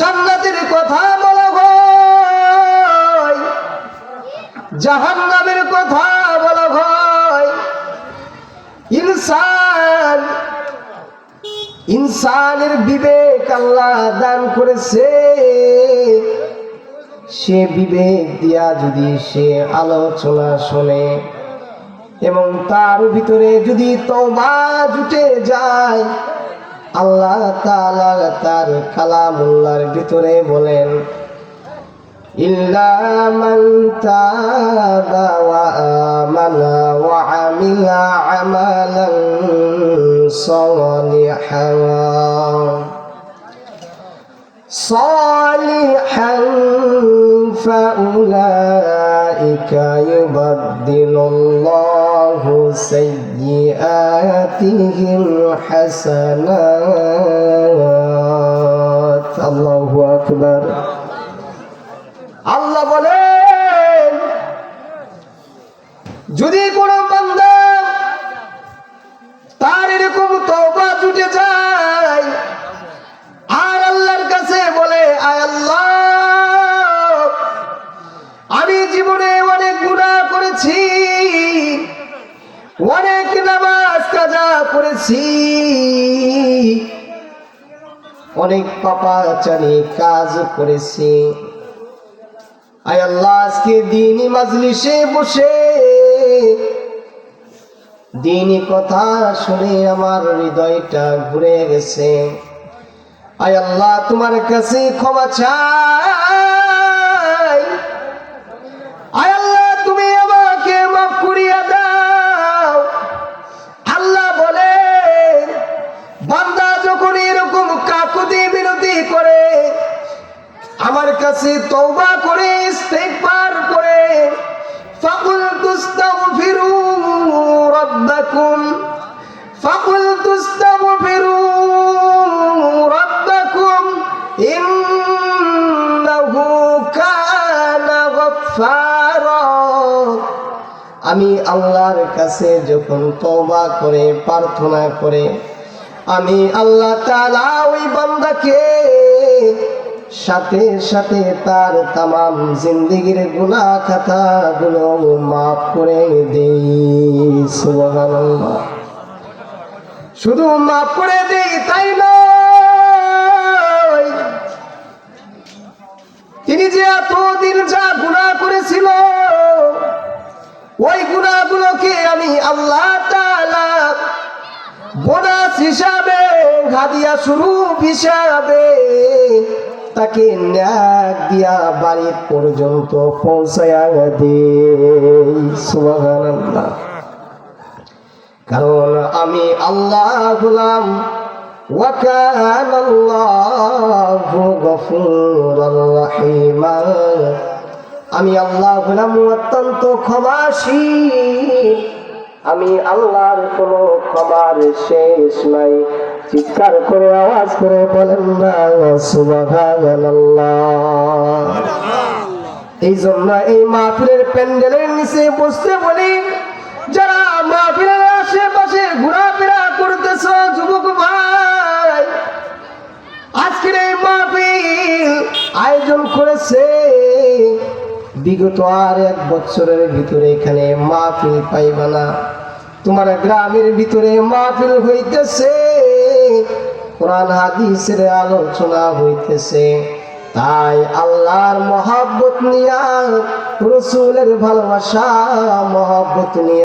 জান্নাতের কথা বলা হয়, জাহান্নামের কথা বলা হয়। ইনসানের বিবেক আল্লাহ দান করেছে। সে বিবেক দিয়া যদি সে আলোচনা শোনে এবং তার ভিতরে যদি তওবা জুটে যায়, আল্লাহ তাআলা তার কালামুল্লাহর ভিতরে বলেন, ইল্লা মান তাবা ওয়া আমানা ওয়া আমিলা আমালান সালিহান ফাউলাইকা ইউবাদদিলুল্লাহু সাইয়্যাতিহিম হাসানাত। আল্লাহু আকবার। আল্লাহ বলেন, যদি কোনো বান্দা তার এরকম তওবা জুটে যায় আর আল্লাহর কাছে বলে, আয় আল্লাহ, আমি জীবনে অনেক গুনাহ করেছি, অনেক নামাজ কাজা করেছি, অনেক পাপাচারী কাজ করেছি, আয় আল্লাহ, আজকে দ্বীনি মাজলিসে বসে দ্বীনি কথা শুনে আমার হৃদয়টা ঘুরে গেছে। আয় আল্লাহ, তোমার কাছে ক্ষমা চাই। আয় আল্লাহ, তুমি আমাকে মাফ করিয়া দাও। আল্লাহ বলে, বান্দা যখন এরকম কাকুতি মিনতি করে, আমার কাছে তওবা করে, ইস্তিগফার করে, ফাকুল তুস্তাগফিরু রাব্বাকুম ফাকুল তুস্তাগফিরু রাব্বাকুম ইন্নাহু কানা গফফারা। আমি আল্লাহর কাছে যখন তওবা করে, প্রার্থনা করে, আমি আল্লাহ তাআলা ওই বান্দাকে সাথে সাথে তার তামাম জিন্দেগির গুনাহ খাতাগুলো মাফ করে দেই। সুবহানাল্লাহ। শুধু মাফ করে দেই তাই নয়, তিনি যে এতদিন যা গুনাহ করেছিল ওই গুনাহগুলোকে আমি আল্লাহ তাআলা বোনাস হিসাবে, হাদিয়া স্বরূপ হিসাবে তাকে ন্যাক দিয়া বাড়ি পর্যন্ত পৌঁছায়া দেই। সুবহানাল্লাহ। কারণ আমি আল্লাহ হলাম ওয়া কানাল্লাহু গফুরুর রহিমা। আমি আল্লাহ হলাম অত্যন্ত ক্ষমাশীল। আমি আল্লাহর কোনো ক্ষমার শেষ নাই। চিৎকার করে আওয়াজ করে বলেন না সুবহানাল্লাহ। এই জন্য এই মাহফিলের প্যান্ডেলের নিচে বসতে বলি, যারা মাহফিলের আশেপাশে ঘোরাফেরা করতেছ যুবক ভাই, আজকের এই মাহফিল আয়োজন করেছে, বিগত আর 1 বছরের ভিতরে এখানে মাহফিল পাইবা না। তোমার গ্রামের ভিতরে মাহফিল হইতেছে, কোরআন হাদিসের আলোচনা হইতেছে, তাই আল্লাহর মহব্বত নিয়া, রাসূলের ভালোবাসা মহব্বত নিয়া